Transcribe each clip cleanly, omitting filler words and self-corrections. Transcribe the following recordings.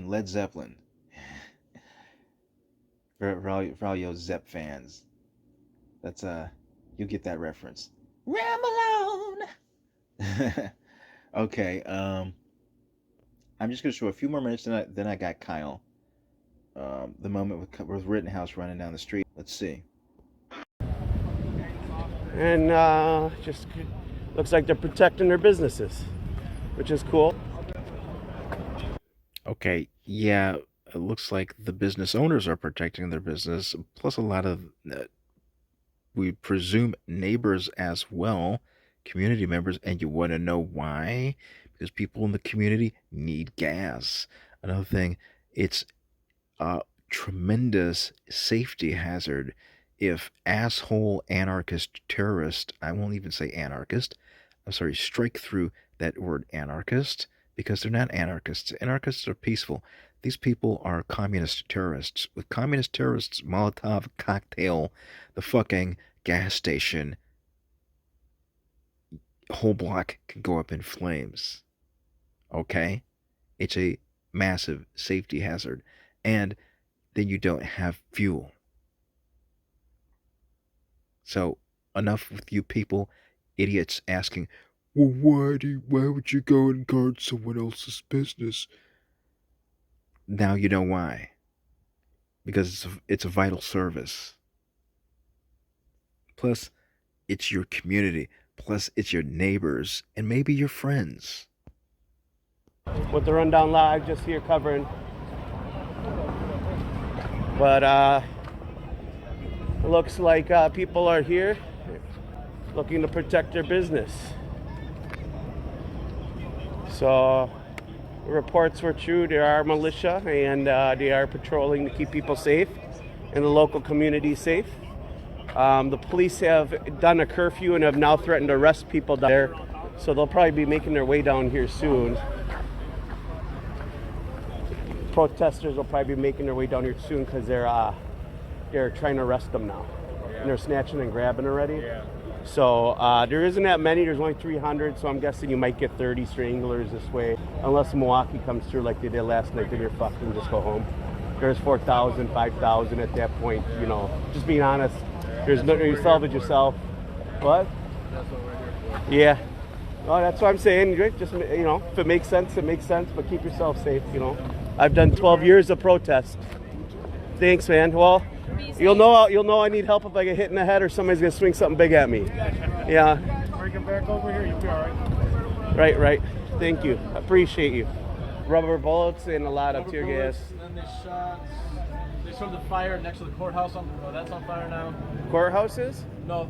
from Led Zeppelin. For all your Zepp fans, that's you get that reference. Ramble on. Okay, I'm just gonna show a few more minutes, then I got Kyle. The moment with Rittenhouse running down the street. Let's see. And just looks like they're protecting their businesses, which is cool. Okay, yeah, it looks like the business owners are protecting their business, plus a lot of, we presume, neighbors as well, community members, and you want to know why? Because people in the community need gas. Another thing, it's a tremendous safety hazard if asshole anarchist terrorist, I won't even say anarchist, I'm sorry, strike through that word anarchist, because they're not anarchists. Anarchists are peaceful. These people are communist terrorists. With communist terrorists, Molotov cocktail the fucking gas station, whole block can go up in flames. Okay? It's a massive safety hazard. And then you don't have fuel. So enough with you people, idiots asking, well, why would you go and guard someone else's business? Now you know why. Because it's a vital service. Plus, it's your community. Plus, it's your neighbors and maybe your friends. With the Rundown Live, just here covering. But it looks like people are here looking to protect their business. So the reports were true. There are militia, and they are patrolling to keep people safe and the local community safe. The police have done a curfew and have now threatened to arrest people down there. So they'll probably be making their way down here soon. Protesters will probably be making their way down here soon because they're trying to arrest them now. Yeah. And they're snatching and grabbing already. Yeah. So there isn't that many. There's only 300, so I'm guessing you might get 30 stranglers this way. Unless Milwaukee comes through like they did last night, then you're fucked and just go home. There's 4,000, 5,000 at that point, you know. Just being honest, there's no, you salvage yourself. What? That's what we're here for. Yeah. Well, that's what I'm saying. Just, you know, if it makes sense, it makes sense, but keep yourself safe, you know. I've done 12 years of protest. Thanks, man. Well, you'll know I need help if I get hit in the head or somebody's gonna swing something big at me. Yeah. Bring it back over here, you'll be all right. Right. Thank you. Appreciate you. Rubber bullets and a lot of tear gas. And then they started the fire next to the courthouse. That's on fire now. Courthouses? No,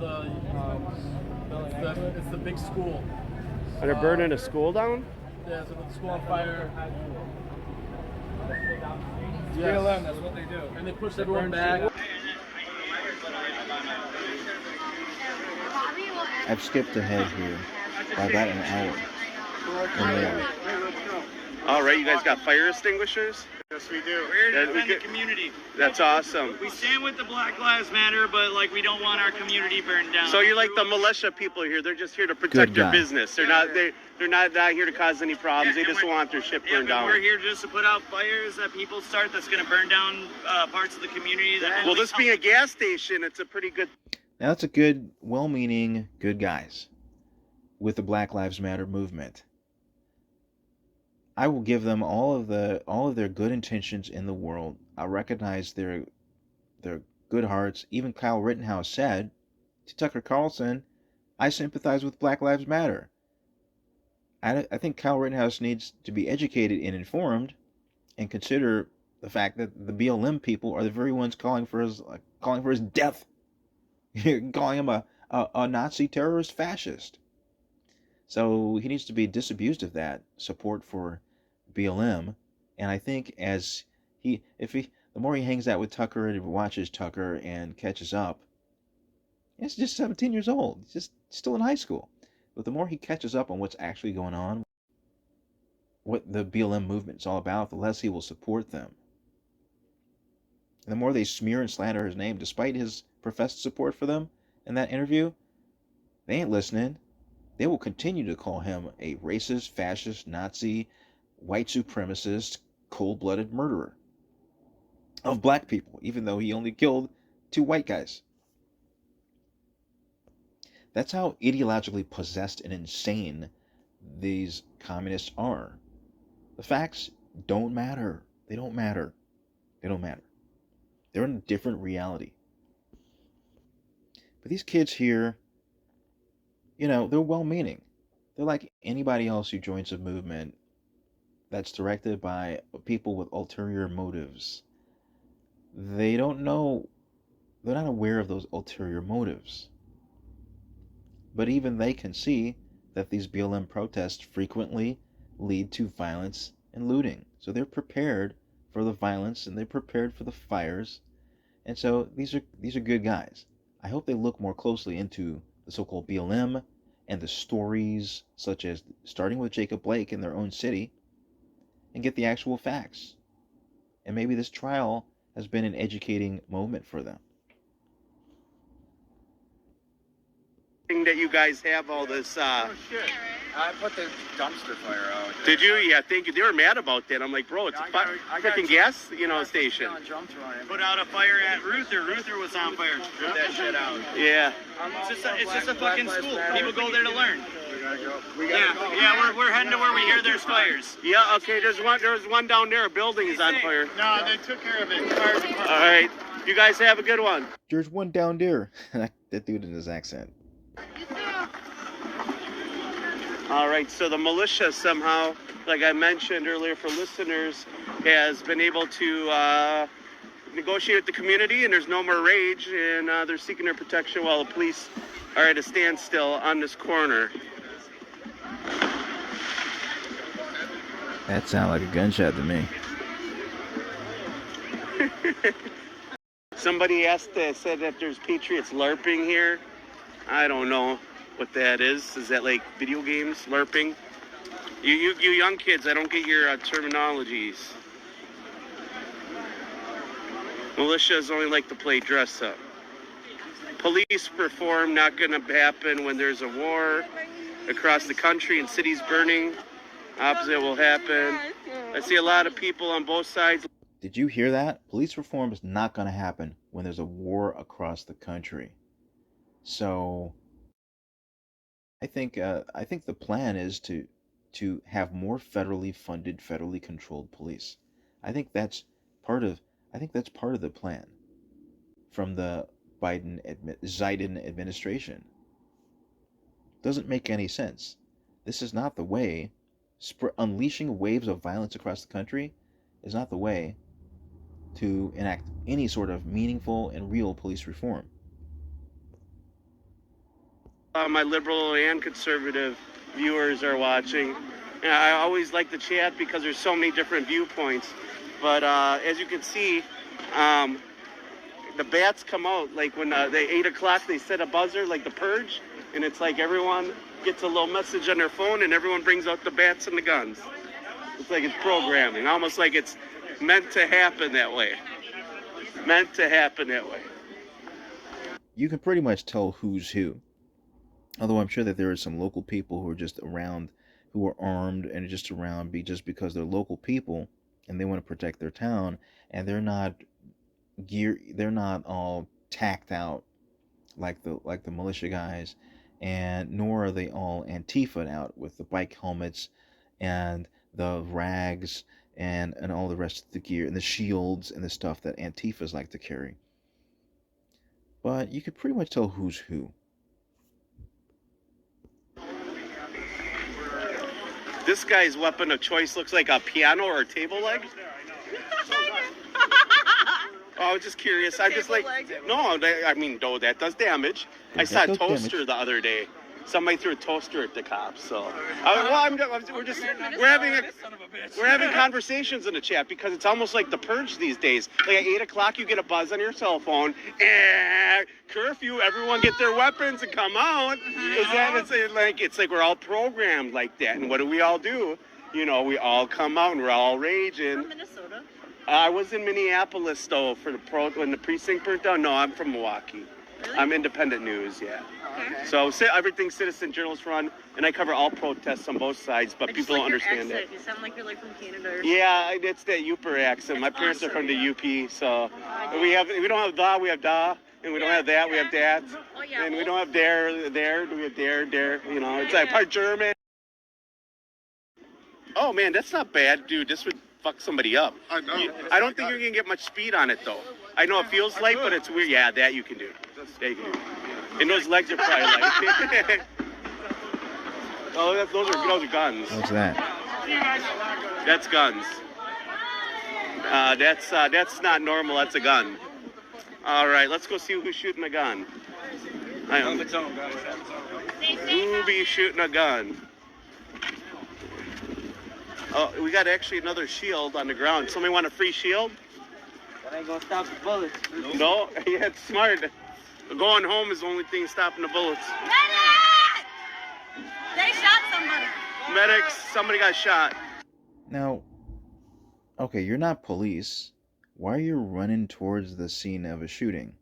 it's the big school. Are they burning a school down? Yeah, so the school on fire. Yes. BLM, that's what they do. And they pushed everyone back. I've skipped ahead here by about an hour. All right, you guys got fire extinguishers? Yes, we do. We're here to defend the community. That's awesome. We stand with the Black Lives Matter, but like we don't want our community burned down. So you're like the militia people here. They're just here to protect their business. They're not here to cause any problems. Yeah, they just want their shit burned down. We're here just to put out fires that people start that's going to burn down parts of the community. Well, this being a gas station, it's a pretty good. Now that's a good, well-meaning, good guys with the Black Lives Matter movement. I will give them all of their good intentions in the world. I recognize their good hearts. Even Kyle Rittenhouse said to Tucker Carlson, "I sympathize with Black Lives Matter." I think Kyle Rittenhouse needs to be educated and informed, and consider the fact that the BLM people are the very ones calling for his death, calling him a Nazi terrorist fascist. So he needs to be disabused of that support for BLM, and I think the more he hangs out with Tucker and watches Tucker and catches up, he's just 17 years old. He's just still in high school. But the more he catches up on what's actually going on, what the BLM movement is all about, the less he will support them. And the more they smear and slander his name, despite his professed support for them in that interview, they ain't listening. They will continue to call him a racist, fascist, Nazi, white supremacist, cold-blooded murderer of black people, even though he only killed 2 white guys. That's how ideologically possessed and insane these communists are. The facts don't matter. They don't matter. They don't matter. They're in a different reality. But these kids here, they're well-meaning. They're like anybody else who joins a movement that's directed by people with ulterior motives. They don't know, they're not aware of those ulterior motives. But even they can see that these BLM protests frequently lead to violence and looting. So they're prepared for the violence and they're prepared for the fires. And so these are good guys. I hope they look more closely into the so-called BLM and the stories, such as starting with Jacob Blake in their own city, and get the actual facts. And maybe this trial has been an educating moment for them. That you guys have all this. Oh shit! I put the dumpster fire out. Did you? Yeah, thank you. They were mad about that. I'm like, bro, it's a freaking gas, station. Put out a fire at Ruther. Ruther was on fire. Put that shit out. Yeah. It's just a fucking school. People go there to learn. We gotta go. Yeah, we're heading to where we hear there's fires. Yeah. Okay. There's one down there. A building is on fire. No, they took care of it. Fire department. All right. You guys have a good one. There's one down there. That dude in his accent. All right, so the militia somehow, like I mentioned earlier for listeners, has been able to negotiate with the community, and there's no more rage, and they're seeking their protection while the police are at a standstill on this corner. That sounded like a gunshot to me. Somebody said that there's Patriots LARPing here. I don't know what that is. Is that like video games, LARPing? You young kids, I don't get your terminologies. Militias only like to play dress up. Police reform not going to happen when there's a war across the country and cities burning. Opposite will happen. I see a lot of people on both sides. Did you hear that? Police reform is not going to happen when there's a war across the country. So I think the plan is to have more federally funded, federally controlled police. I think that's part of the plan from the Biden administration. Doesn't make any sense. This is not the way. Unleashing waves of violence across the country is not the way to enact any sort of meaningful and real police reform. My liberal and conservative viewers are watching. And I always like the chat because there's so many different viewpoints. But as you can see, the bats come out like when they 8 o'clock they set a buzzer like the purge, and it's like everyone gets a little message on their phone and everyone brings out the bats and the guns. It's like it's programming, almost like it's meant to happen that way. Meant to happen that way. You can pretty much tell who's who. Although I'm sure that there are some local people who are just around, who are armed and just around just because they're local people and they want to protect their town, and they're not all tacked out like the militia guys, and nor are they all Antifa'd out with the bike helmets and the rags and all the rest of the gear and the shields and the stuff that Antifas like to carry. But you could pretty much tell who's who. This guy's weapon of choice looks like a piano or a table leg. Oh, I was just curious. I'm just like, no, that does damage. I saw a toaster the other day. Somebody threw a toaster at the cops. So, we're having conversations in the chat because it's almost like the purge these days. Like at 8 o'clock, you get a buzz on your cell phone. Curfew! Everyone get their weapons and come out. It's like we're all programmed like that. And what do we all do? We all come out and we're all raging. From Minnesota? I was in Minneapolis though when the precinct burnt down. No, I'm from Milwaukee. Really? I'm independent news, yeah. Okay. So everything's citizen journalist run, and I cover all protests on both sides, but I just people like don't your understand accent. it. You sound like you're like from Canada or Yeah, it's that Uper accent. My That's parents are from awesome. the UP, so we don't have da, we have da, and we don't have that, we have that, Oh, yeah. and we don't have there, we have there. You know, it's like part German. Oh man, that's not bad, dude. This would fuck somebody up. I know. I don't think you're gonna get much speed on it though. I know it feels light, but it's weird. Yeah, that you can do. That you can do. And those legs are probably light. Oh, those are guns. What's that? That's guns. That's not normal. That's a gun. All right, let's go see who's shooting a gun. I am. Who be shooting a gun? Oh, we got actually another shield on the ground. Somebody want a free shield? That ain't gonna stop the bullets. No? Yeah, it's smart. Going home is the only thing stopping the bullets. They shot somebody. Medics, somebody got shot. Now, okay, you're not police. Why are you running towards the scene of a shooting?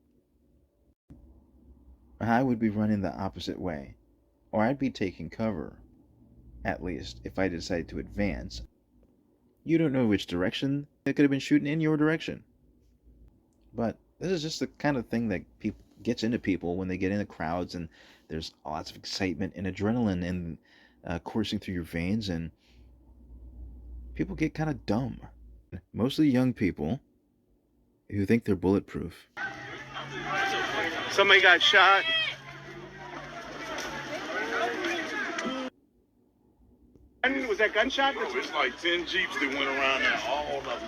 I would be running the opposite way. Or I'd be taking cover. At least, if I decided to advance. You don't know which direction they could have been shooting in your direction. But this is just the kind of thing that gets into people when they get into crowds and there's lots of excitement and adrenaline and coursing through your veins, and people get kind of dumb. Mostly young people who think they're bulletproof. Somebody got shot. Was that gunshot? Bro, it's like 10 Jeeps that went around there, all of them.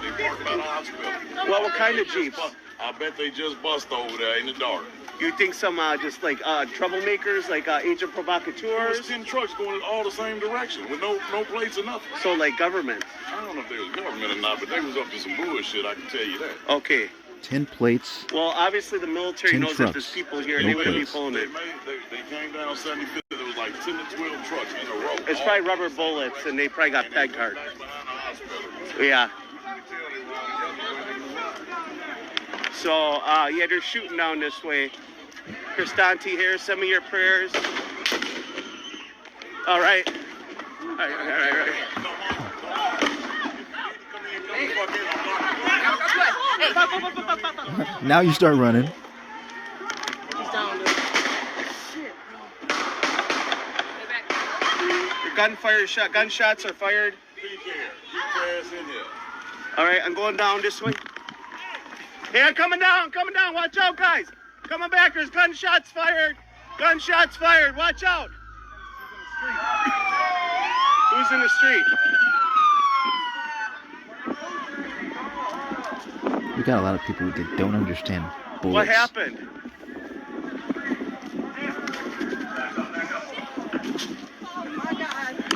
They parked by the hospital. Well, what kind of Jeeps? I bet they just bust over there in the dark. You think some just like troublemakers, like agent There was provocateurs? 10 trucks going in all the same direction with no plates or nothing. So like government. I don't know if they was government or not, but they was up to some bullshit, I can tell you that. Okay. 10 plates. Well, obviously the military 10 knows that trucks. there's people here. No They wouldn't be plates. pulling it. They came down 75th, there was like 10 to 12 trucks in a row. It's probably rubber bullets, and they probably got pegged hard. Back behind the hospital. Yeah. So, yeah, they're shooting down this way. Cristanti here, send me your prayers. All right. All right. Now you start running. He's down, dude. Shit, Your gunshots are fired. Be care. Get your ass in here. All right, I'm going down this way. Hey, I'm coming down. Watch out, guys. Coming back. There's gunshots fired. Watch out. Who's in the street? We got a lot of people that don't understand bullets. What happened?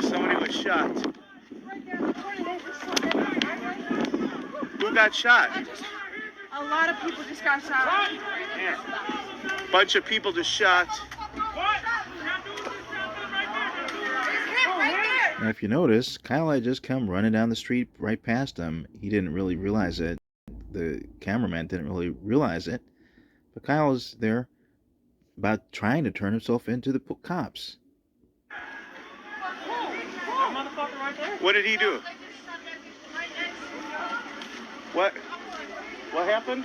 Somebody was shot. Who got shot? A lot of people just got shot. Bunch of people just shot. Now, if you notice, Kyle had just come running down the street right past him. He didn't really realize it. The cameraman didn't really realize it. But Kyle was there about trying to turn himself into the cops. What did he do? What happened?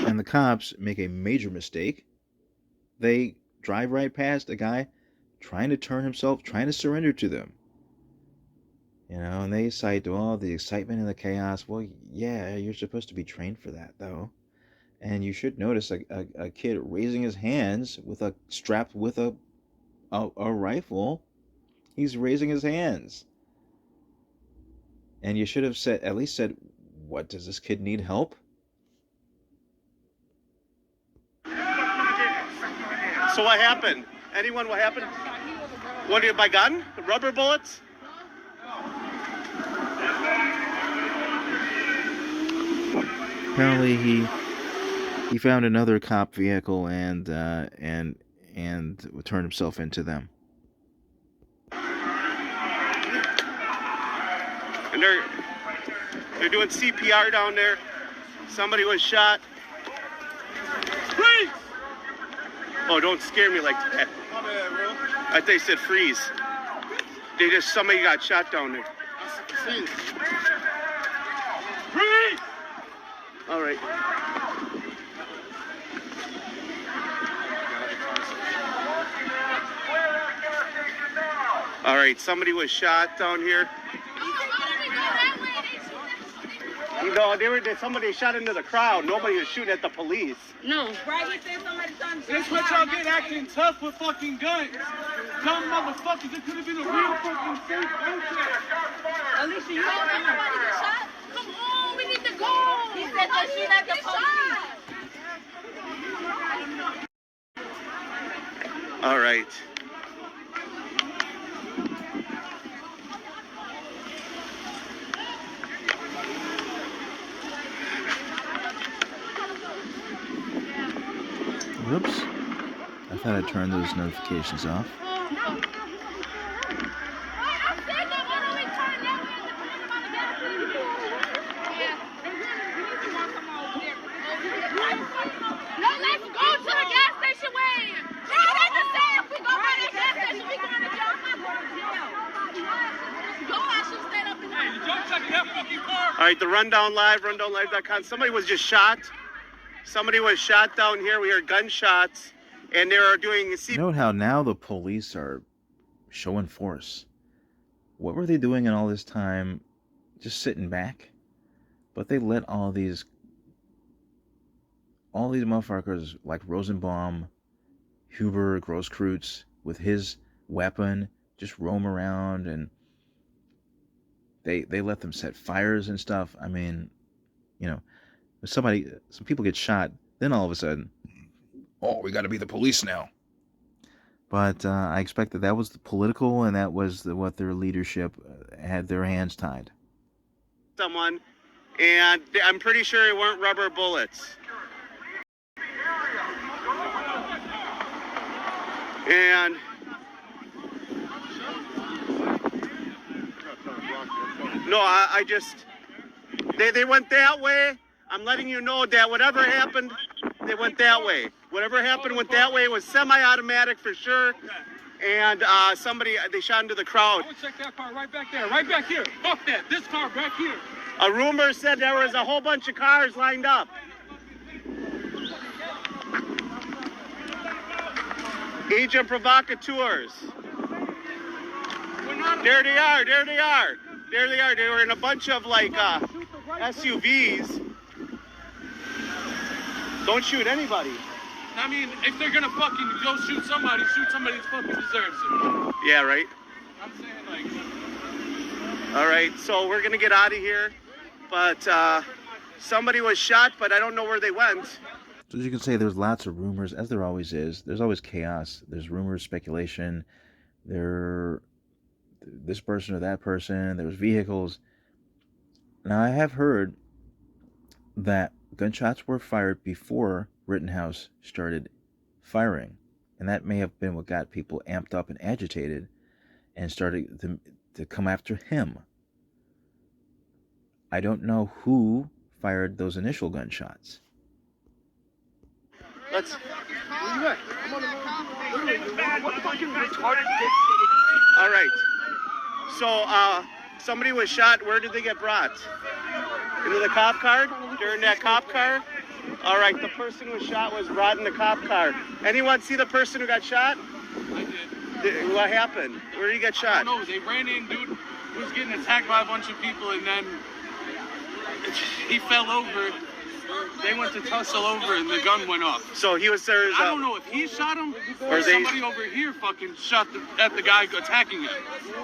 And the cops make a major mistake. They drive right past a guy trying to turn himself, trying to surrender to them. You know, and they cite all the excitement and the chaos. Well, yeah, you're supposed to be trained for that, though. And you should notice a kid raising his hands with strapped with a rifle. He's raising his hands. And you should have at least said, what, does this kid need help? So what happened? Anyone, what happened? What did by gun? Rubber bullets? Apparently he found another cop vehicle and and turned himself into them. And they're doing CPR down there. Somebody was shot. Freeze! Oh, don't scare me like that. I thought they said freeze. Somebody got shot down there. Freeze! All right. All right, somebody was shot down here. No, somebody shot into the crowd. Nobody was shooting at the police. No. Right, he said somebody trying to That's what y'all get acting tough with fucking guns. Dumb motherfuckers, it could have been a real fucking safe protest. Alicia, you don't want nobody get shot? Come on, we need to go. He said that shoot at the police. All right. Whoops. I thought I turned those notifications off. All right, the Rundown Live, rundownlive.com. Somebody was just shot. Somebody was shot down here. We heard gunshots, and they were doing Note how now the police are showing force. What were they doing in all this time? Just sitting back? But they let all these motherfuckers like Rosenbaum, Huber, Grosskreutz, with his weapon, just roam around, and they let them set fires and stuff. I mean, you know, some people get shot, then all of a sudden, oh, we got to be the police now. But I expect that was the political, and that was what their leadership had their hands tied. someone, and I'm pretty sure it weren't rubber bullets. And no, I just, they went that way. I'm letting you know that whatever happened, they went that way. Whatever happened went that way. It was semi-automatic for sure. And they shot into the crowd. I would check that car right back there, right back here. Fuck that, this car back here. A rumor said there was a whole bunch of cars lined up. Agent provocateurs. There they are. They were in a bunch of like SUVs. Don't shoot anybody. I mean, if they're gonna fucking go shoot somebody that fucking deserves it. Yeah, right. I'm saying like. All right, so we're gonna get out of here, but somebody was shot, but I don't know where they went. So as you can say, there's lots of rumors, as there always is. There's always chaos. There's rumors, speculation. This person or that person. There's vehicles. Now, I have heard that gunshots were fired before Rittenhouse started firing. And that may have been what got people amped up and agitated and started to come after him. I don't know who fired those initial gunshots. Let's. All right. So somebody was shot. Where did they get brought? Into the cop car? During that cop car? All right. The person who was shot was brought in the cop car. Anyone see the person who got shot? I did. What happened? Where did he get shot? I don't know. They ran in, dude was getting attacked by a bunch of people, and then he fell over. They went to tussle over, and the gun went off. So he was there. I don't know if he shot him or they... somebody over here fucking shot at the guy attacking him.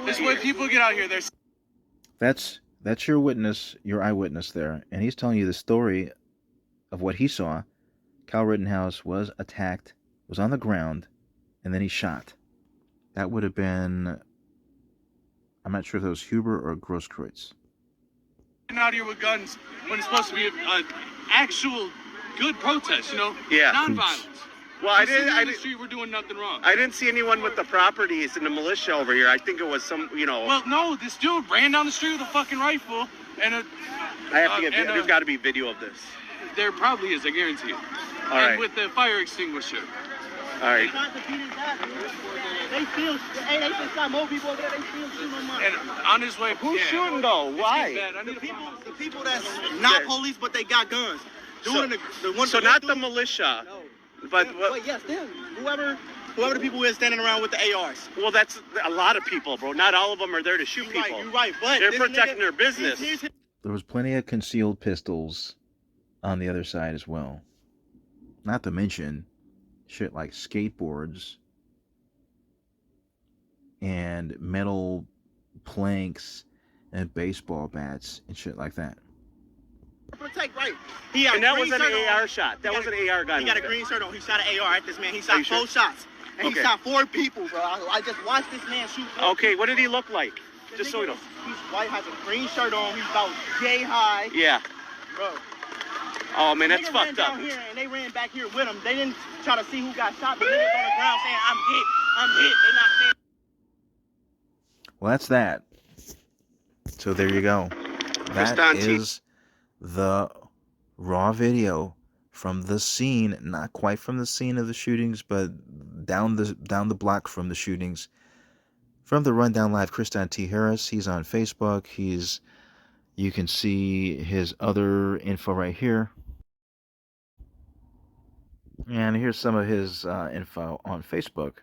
This way people get out here. That's your witness, your eyewitness there, and he's telling you the story of what he saw. Kyle Rittenhouse was attacked, was on the ground, and then he shot. That would have been, I'm not sure if it was Huber or Grosskreutz. Out here with guns when it's supposed to be an actual good protest, you know? Yeah. Non-violence. Well, I The city didn't. and the street were doing nothing wrong. I didn't see anyone with the properties and the militia over here. I think it was some, Well, no, this dude ran down the street with a fucking rifle, and I have to get. and, There's got to be video of this. there probably is, I guarantee it. All and right. with the fire extinguisher. All right. They still, hey, they just got more people over there. They still shooting on mine. And on his way, Who's yeah. shooting though? It's Why? getting bad. I need The to people, find out. the people that's not police, but they got guns. Doing the one. So not the militia, No. but But yes, them. Whoever the people is standing around with the ARs. well, that's a lot of people, bro. Not all of them are there to shoot people. You're right. But They're this protecting nigga, their business. here's There was plenty of concealed pistols on the other side as well. Not to mention shit like skateboards and metal planks and baseball bats and shit like that. protect right. He had And a that green was an shirt AR on. shot. That He was got an AR gun. He got a green shirt on. He shot an AR at this man. He Are shot you sure? 4 shots. And Okay. he shot 4 people, bro. I just watched this man shoot. 4 Okay, what did he look like? The Just so we nigga know. He's white, has a green shirt on. He's about yay high, Yeah. bro. Oh man, that's Nigga ran fucked up. down here and they ran back here with him. They didn't try to see who got shot, but niggas on the ground saying, I'm hit. I'm hit. They're not saying. Well, that's that. So there you go. That Cristante. is the raw video from the scene, not quite from the scene of the shootings, but down the block from the shootings. From the Rundown Live, Kristan T. Harris. He's on Facebook. You can see his other info right here. And here's some of his info on Facebook.